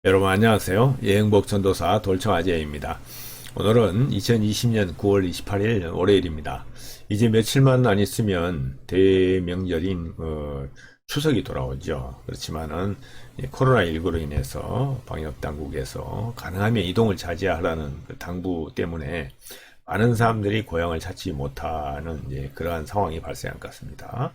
여러분 안녕하세요. 여행복 전도사 돌청아재입니다. 오늘은 2020년 9월 28일 월요일입니다. 이제 며칠만 안 있으면 대명절인 추석이 돌아오죠. 그렇지만은 코로나19로 인해서 방역당국에서 가능하면 이동을 자제하라는 그 당부 때문에 많은 사람들이 고향을 찾지 못하는 그러한 상황이 발생한 것 같습니다.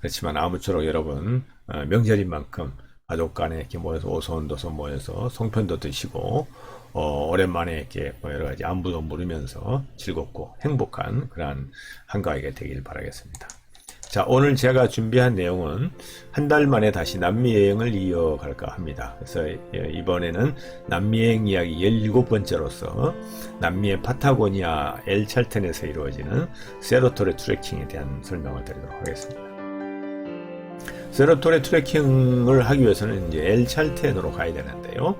그렇지만 아무쪼록 여러분 명절인 만큼 가족 간에 이렇게 모여서 오손도손 모여서 송편도 드시고 오랜만에 이렇게 여러 가지 안부도 물으면서 즐겁고 행복한 그러한 한가위가 되길 바라겠습니다. 자, 오늘 제가 준비한 내용은 한 달 만에 다시 남미 여행을 이어갈까 합니다. 그래서 이번에는 남미 여행 이야기 17번째로서 남미의 파타고니아 엘 찰텐에서 이루어지는 세로토레 트레킹에 대한 설명을 드리도록 하겠습니다. 세로토레 트레킹을 하기 위해서는 이제 엘 찰텐으로 가야 되는데요.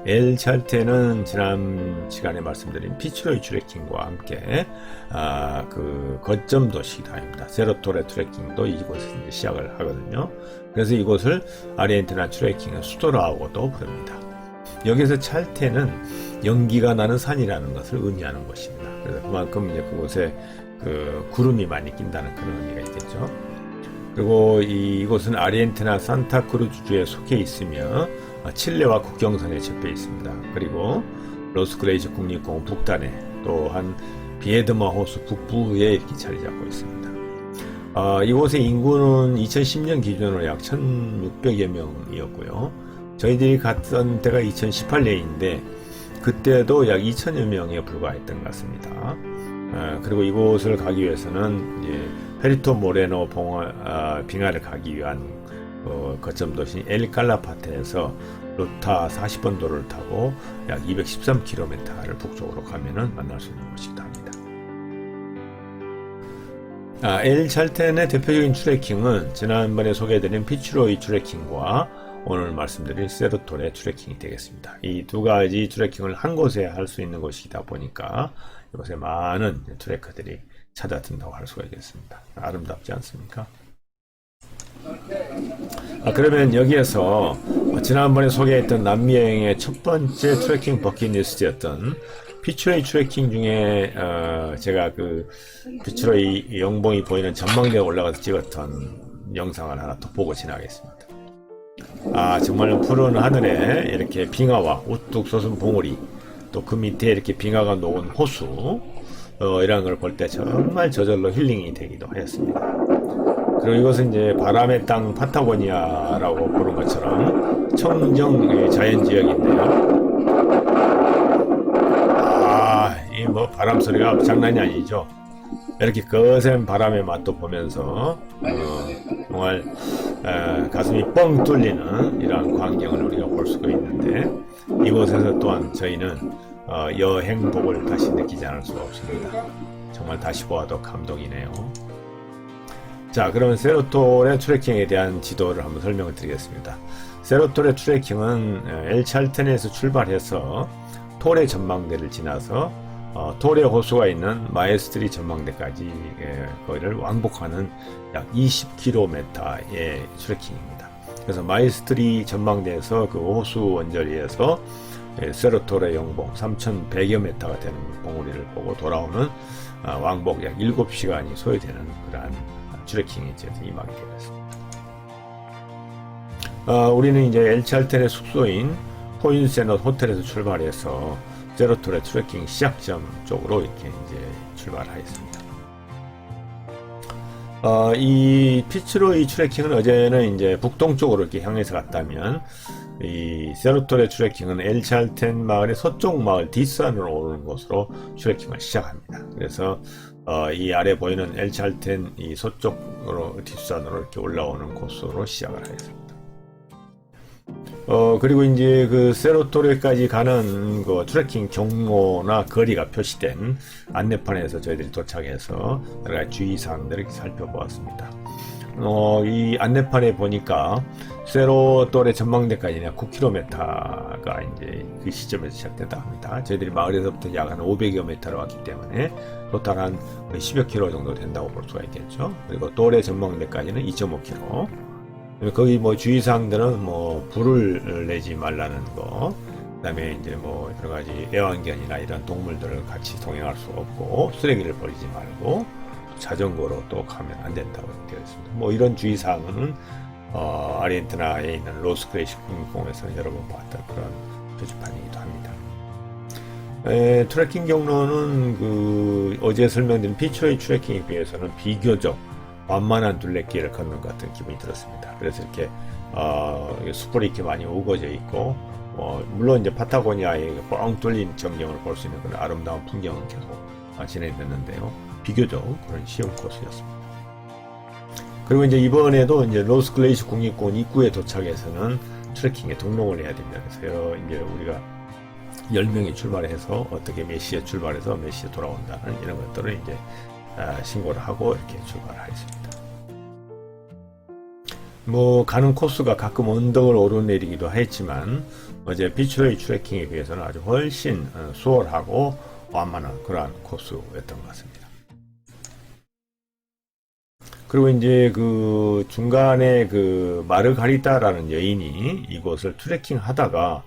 엘 찰텐은 지난 시간에 말씀드린 피츠로이 트레킹과 함께 그 거점 도시이기도 합니다. 세로토레 트레킹도 이곳에서 이제 시작을 하거든요. 그래서 이곳을 아르헨티나 트레킹의 수도라고도 부릅니다. 여기서 찰텐은 연기가 나는 산이라는 것을 의미하는 것입니다. 그래서 그만큼 이제 그곳에 그 구름이 많이 낀다는 그런 의미가 있겠죠. 그리고 이곳은 아르헨티나 산타크루즈주에 속해 있으며 칠레와 국경선에 접해 있습니다. 그리고 로스그레이즈 국립공원 북단에 또한 비에드마 호수 북부에 이렇게 자리 잡고 있습니다. 이곳의 인구는 2010년 기준으로 약 1600여 명이었고요. 저희들이 갔던 때가 2018년인데 그때도 약 2000여 명에 불과했던 것 같습니다. 그리고 이곳을 가기 위해서는 이제 페리토 모레노 빙하를 가기 위한 거점 도시 엘 칼라파테에서 루타 40번 도로를 타고 약 213km를 북쪽으로 가면은 만날 수 있는 곳이기도 합니다. 엘 찰텐의 대표적인 트레킹은 지난번에 소개해드린 피츠로이 트레킹과 오늘 말씀드린 세로토레 트레킹이 되겠습니다. 이 두 가지 트레킹을 한 곳에 할 수 있는 곳이다 보니까 이곳에 많은 트레커들이 찾아든다고 할 수가 있겠습니다. 아름답지 않습니까? 그러면 여기에서 지난번에 소개했던 남미 여행의 첫 번째 트레킹 버킷리스트였던 피츠로이 트레킹 중에 제가 그 피츠로이 영봉이 보이는 전망대에 올라가서 찍었던 영상을 하나 더 보고 지나가겠습니다. 정말 푸른 하늘에 이렇게 빙하와 우뚝 솟은 봉우리, 또 그 밑에 이렇게 빙하가 녹은 호수, 이런 걸 볼 때 정말 저절로 힐링이 되기도 하였습니다. 그리고 이것은 이제 바람의 땅 파타고니아라고 부른 것처럼 청정 자연지역인데요. 이 뭐 바람 소리가 장난이 아니죠. 이렇게 거센 바람의 맛도 보면서 정말 가슴이 뻥 뚫리는 이러한 광경을 우리가 볼 수가 있는데, 이곳에서 또한 저희는 여행복을 다시 느끼지 않을 수가 없습니다. 정말 다시 보아도 감동이네요. 자, 그러면 세로토레 트레킹에 대한 지도를 한번 설명을 드리겠습니다. 세로토레 트레킹은 엘 찰텐에서 출발해서 토레 전망대를 지나서 토레 호수가 있는 마에스트리 전망대까지 거기를 왕복하는 약 20km의 트레킹입니다. 그래서 마에스트리 전망대에서 그 호수 원저리에서 세로토레 영봉 3100여 m가 되는 봉우리를 보고 돌아오는 왕복 약 7시간이 소요되는 그러한 트레킹에 이제 임하게 되었습니다. 우리는 이제 엘 찰텐의 숙소인 포인세넛 호텔에서 출발해서 세로토레 트레킹 시작점 쪽으로 이렇게 이제 출발하였습니다. 이 피츠로이 트레킹은 어제는 이제 북동쪽으로 이렇게 향해서 갔다면, 이 세로토레 트레킹은 엘 찰텐 마을의 서쪽 마을 뒷산으로 오르는 곳으로 트레킹을 시작합니다. 그래서 이 아래 보이는 엘 찰텐 이 서쪽으로 뒷산으로 이렇게 올라오는 코스로 시작을 하였습니다. 그리고 이제 그 세로토레까지 가는 그 트레킹 경로나 거리가 표시된 안내판에서 저희들이 도착해서 여러 가지 주의사항들을 살펴보았습니다. 이 안내판에 보니까 세로토레 전망대까지는 9km가 이제 그 시점에서 시작된다 합니다. 저희들이 마을에서부터 약 한 500여 m로 왔기 때문에 토탈 한 10여 km 정도 된다고 볼 수가 있겠죠. 그리고 토레 전망대까지는 2.5km. 거기 뭐 주의사항들은 뭐 불을 내지 말라는 거, 그다음에 이제 뭐 여러 가지 애완견이나 이런 동물들을 같이 동행할 수 없고 쓰레기를 버리지 말고 자전거로 또 가면 안 된다고 되어 있습니다. 뭐 이런 주의사항은 아르헨티나에 있는 로스크레이시 국립공원에서 여러 번 봤던 그런 표지판이기도 합니다. 트레킹 경로는 그 어제 설명드린 피츠로이 트레킹에 비해서는 비교적 완만한 둘레길을 걷는 것 같은 기분이 들었습니다. 그래서 이렇게 숲이 이렇게 많이 우거져 있고 물론 이제 파타고니아의 뻥 뚫린 전경을 볼 수 있는 그런 아름다운 풍경은 계속 진행됐는데요. 비교적 그런 쉬운 코스였습니다. 그리고 이제 이번에도 이제 로스클레이시 국립공원 입구에 도착해서는 트레킹에 등록을 해야 됩니다. 그래서 이제 우리가 10명이 출발해서 어떻게 몇 시에 출발해서 몇 시에 돌아온다는 이런 것들을 이제 신고를 하고 이렇게 출발하였습니다. 뭐 가는 코스가 가끔 언덕을 오르내리기도 했지만 어제 피츠로이 트레킹에 비해서는 아주 훨씬 수월하고 완만한 그러한 코스였던 것 같습니다. 그리고 이제 그 중간에 그 마르가리타라는 여인이 이곳을 트레킹 하다가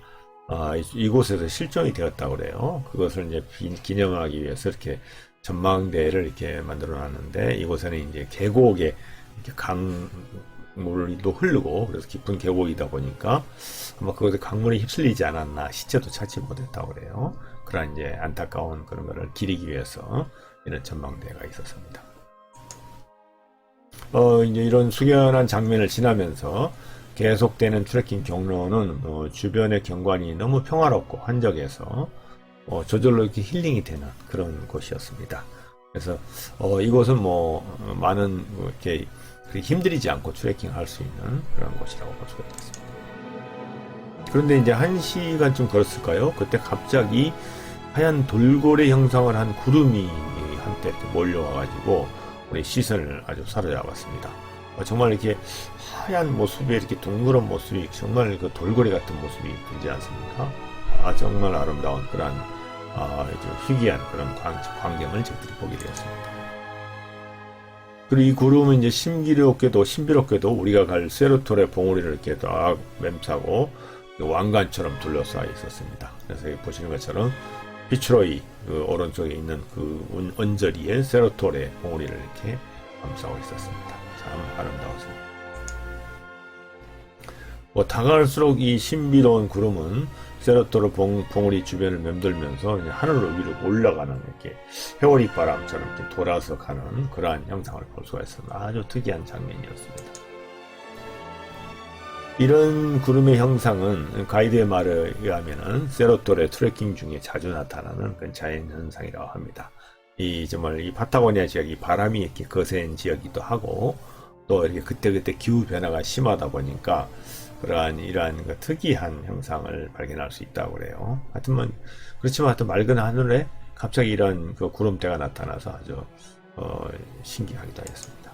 이곳에서 실종이 되었다고 그래요. 그것을 이제 기념하기 위해서 이렇게 전망대를 이렇게 만들어 놨는데 이곳에는 이제 계곡에 이렇게 강물도 흐르고 그래서 깊은 계곡이다 보니까 아마 그곳에 강물이 휩쓸리지 않았나 시체도 찾지 못했다고 그래요. 그런 이제 안타까운 그런 거를 기리기 위해서 이런 전망대가 있었습니다. 이제 이런 숙연한 장면을 지나면서 계속되는 트레킹 경로는 주변의 경관이 너무 평화롭고 한적해서 저절로 이렇게 힐링이 되는 그런 곳이었습니다. 그래서 이곳은 뭐 많은 이렇게 힘들이지 않고 트레킹 할 수 있는 그런 곳이라고 볼 수가 있겠습니다. 그런데 이제 1시간쯤 걸었을까요? 그때 갑자기 하얀 돌고래 형상을 한 구름이 한때 이렇게 몰려와가지고 우리 시선을 아주 사로잡았습니다. 정말 이렇게 하얀 모습에 이렇게 둥그런 모습이 정말 그 돌고래 같은 모습이 들지 않습니까? 정말 아름다운 그런 희귀한 그런 광경을 저희들이 보게 되었습니다. 그리고 이 구름은 이제 신비롭게도 우리가 갈 세로토레 봉우리를 이렇게 딱 맴싸고 왕관처럼 둘러싸여 있었습니다. 그래서 보시는 것처럼 피츠로이 그 오른쪽에 있는 그 언저리에 세로토레 봉우리를 이렇게 감싸고 있었습니다. 참 아름다웠습니다. 다가갈수록 이 신비로운 구름은 세로토레 봉우리 주변을 맴돌면서 이제 하늘로 위로 올라가는 이렇게 회오리 바람처럼 이렇게 돌아서 가는 그러한 형상을 볼 수가 있습니다. 아주 특이한 장면이었습니다. 이런 구름의 형상은 가이드의 말에 의하면은 세로토레 트레킹 중에 자주 나타나는 그런 자연 현상이라고 합니다. 정말 이 파타고니아 지역이 바람이 이렇게 거센 지역이기도 하고 또 이렇게 그때그때 기후 변화가 심하다 보니까 이러한 그 특이한 형상을 발견할 수 있다고 그래요. 그렇지만 하여튼 맑은 하늘에 갑자기 이런 그 구름대가 나타나서 아주 신기하기도 하였습니다.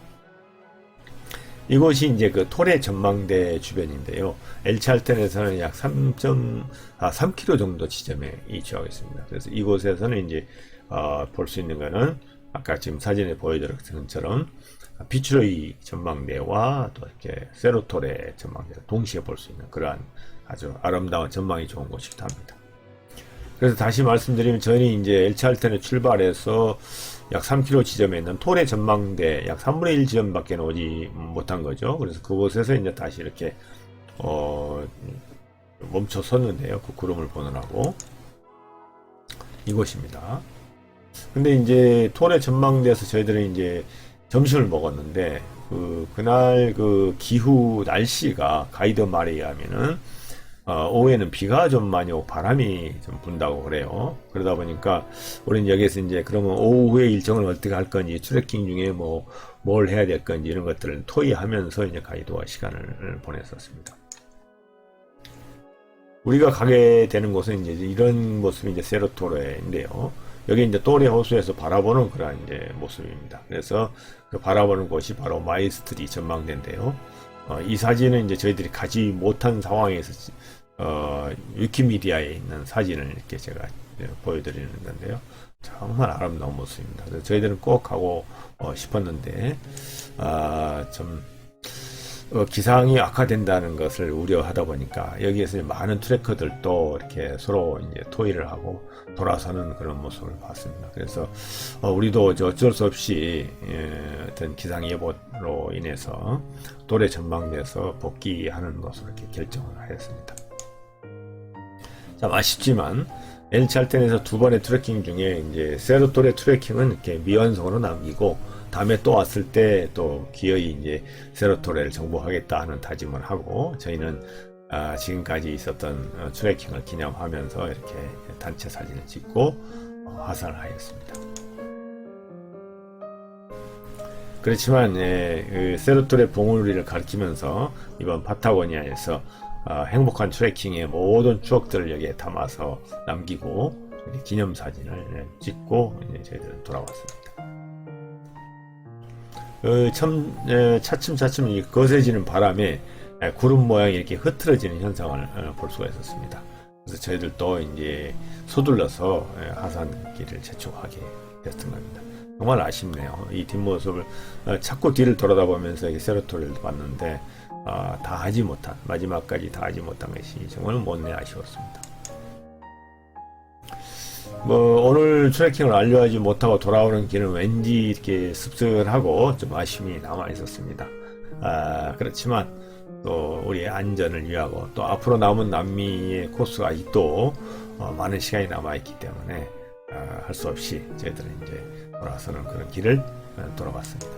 이곳이 이제 그 토레 전망대 주변인데요. 엘찰텐에서는 약 3km 정도 지점에 위치하고 있습니다. 그래서 이곳에서는 이제 볼 수 있는 거는 아까 지금 사진에 보여드렸던 것처럼 피츠로이 전망대와 또 이렇게 세로토레 전망대를 동시에 볼 수 있는 그러한 아주 아름다운 전망이 좋은 곳이기도 합니다. 그래서 다시 말씀드리면 저희 이제 엘찰텐에 출발해서 약 3km 지점에 있는 토레 전망대 약 3분의 1 지점밖에 오지 못한 거죠. 그래서 그곳에서 이제 다시 이렇게 멈춰 섰는데요. 그 구름을 보느라고 이곳입니다. 근데 이제 토레 전망대에서 저희들은 이제 점심을 먹었는데 그날 그 기후 날씨가 가이드 말에 의하면은 오후에는 비가 좀 많이 오고 바람이 좀 분다고 그래요. 그러다 보니까 우리는 여기서 이제 그러면 오후에 일정을 어떻게 할 건지 트레킹 중에 뭘 해야 될 건지 이런 것들을 토의하면서 이제 가이드와 시간을 보냈었습니다. 우리가 가게 되는 곳은 이제 이런 모습이 이제 세로토레인데요. 여기 이제 토레 호수에서 바라보는 그런 이제 모습입니다. 그래서 그 바라보는 곳이 바로 마이스트리 전망대인데요. 이 사진은 이제 저희들이 가지 못한 상황에서 위키미디아에 있는 사진을 이렇게 제가 보여드리는 건데요. 정말 아름다운 모습입니다. 그래서 저희들은 꼭 가고 싶었는데 좀 기상이 악화된다는 것을 우려하다 보니까 여기에서 많은 트래커들도 이렇게 서로 이제 토의를 하고 돌아서는 그런 모습을 봤습니다. 그래서 우리도 어쩔 수 없이 어떤 기상 예보로 인해서 도래 전망돼서 복귀하는 것으로 이렇게 결정을 하였습니다. 참 아쉽지만 엘찰텐에서 두 번의 트래킹 중에 이제 세로토레 트래킹은 이렇게 미완성으로 남기고 다음에 또 왔을 때 또 기어이 이제 세로토레를 정복하겠다 하는 다짐을 하고 저희는 지금까지 있었던 트래킹을 기념하면서 이렇게 단체 사진을 찍고 화산을 하였습니다. 그렇지만 그 세로토레 봉우리를 가리키면서 이번 파타고니아에서 행복한 트래킹의 모든 추억들을 여기에 담아서 남기고 기념사진을 찍고 이제 저희들은 돌아왔습니다. 차츰차츰 거세지는 바람에 구름 모양이 이렇게 흐트러지는 현상을 볼 수가 있었습니다. 그래서 저희들도 이제 서둘러서 하산길을 재촉하게 됐던 겁니다. 정말 아쉽네요. 이 뒷모습을 자꾸 뒤를 돌아다보면서 세로토레를 봤는데 다 하지 못한, 마지막까지 다 하지 못한 것이 정말 못내 아쉬웠습니다. 오늘 트래킹을 완료하지 못하고 돌아오는 길은 왠지 이렇게 씁쓸하고 좀 아쉬움이 남아 있었습니다. 그렇지만 또 우리의 안전을 위하고 또 앞으로 남은 남미의 코스가 또 많은 시간이 남아 있기 때문에 할 수 없이 저희들은 이제 돌아서는 그런 길을 돌아봤습니다.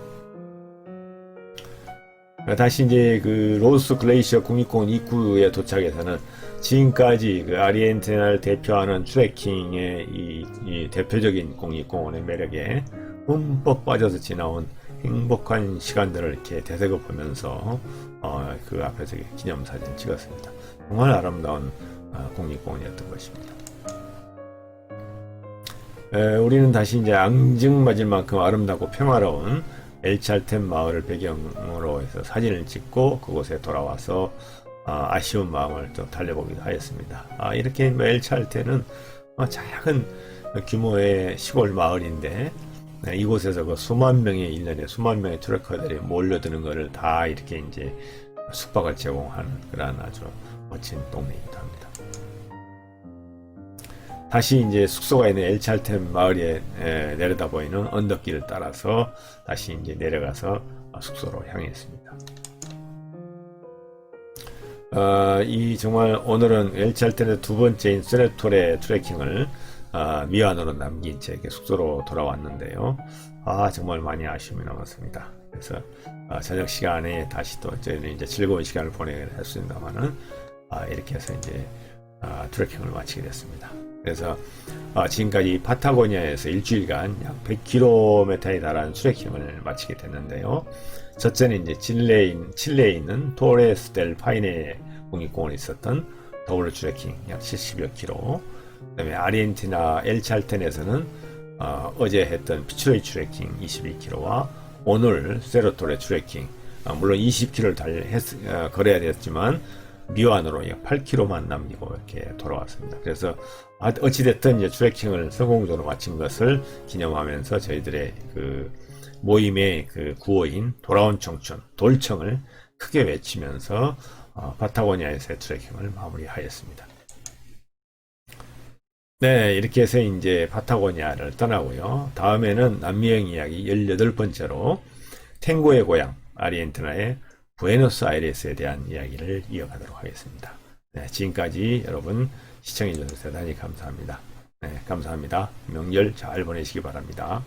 다시 이제 그 로스 글레이셔 국립공원 입구에 도착해서는 지금까지 그 아르헨티나를 대표하는 트래킹의 이 대표적인 국립공원의 매력에 흠뻑 빠져서 지나온 행복한 시간들을 이렇게 되새겨 보면서 그 앞에서 기념사진을 찍었습니다. 정말 아름다운 국립공원이었던 것입니다. 우리는 다시 이제 앙증맞을 만큼 아름답고 평화로운 엘찰텐 마을을 배경으로 해서 사진을 찍고 그곳에 돌아와서 아쉬운 마음을 또 달래보기도 하였습니다. 이렇게 엘찰텐은 작은 규모의 시골 마을인데 이곳에서 그 수만 명의 1년에 수만 명의 트래커들이 몰려드는 것을 다 이렇게 이제 숙박을 제공하는 그런 아주 멋진 동네이기도 합니다. 다시 이제 숙소가 있는 엘찰텐 마을에 내려다 보이는 언덕길을 따라서 다시 이제 내려가서 숙소로 향했습니다. 이 정말 오늘은 엘찰텐의 두 번째인 세로토레 트래킹을 미완으로 남긴 채 숙소로 돌아왔는데요. 정말 많이 아쉬움이 남았습니다. 그래서 저녁 시간에 다시 또 저희는 이제 즐거운 시간을 보내게 했습니다만은 이렇게 해서 이제 트래킹을 마치게 됐습니다. 그래서 지금까지 파타고니아에서 일주일간 약 100km에 달하는 트래킹을 마치게 됐는데요. 첫째는 이제 칠레에 있는 토레스 델 파이네 국립공원에 있었던 더블 트래킹 약 70여 킬로. 그다음에 아르헨티나 엘찰텐에서는 어제 했던 피츠로이 트래킹 22km와 오늘 세로토레 트래킹 물론 20km를 걸어야 됐지만 미완으로 8km만 남기고 이렇게 돌아왔습니다. 그래서 어찌됐든 이제 트래킹을 성공적으로 마친 것을 기념하면서 저희들의 그 모임의 그 구호인 돌아온 청춘, 돌청을 크게 외치면서 파타고니아에서의 트래킹을 마무리하였습니다. 네, 이렇게 해서 이제 파타고니아를 떠나고요. 다음에는 남미여행 이야기 18번째로 탱고의 고향 아르헨티나의 부에노스아이레스에 대한 이야기를 이어가도록 하겠습니다. 네, 지금까지 여러분 시청해주셔서 대단히 감사합니다. 네, 감사합니다. 명절 잘 보내시기 바랍니다.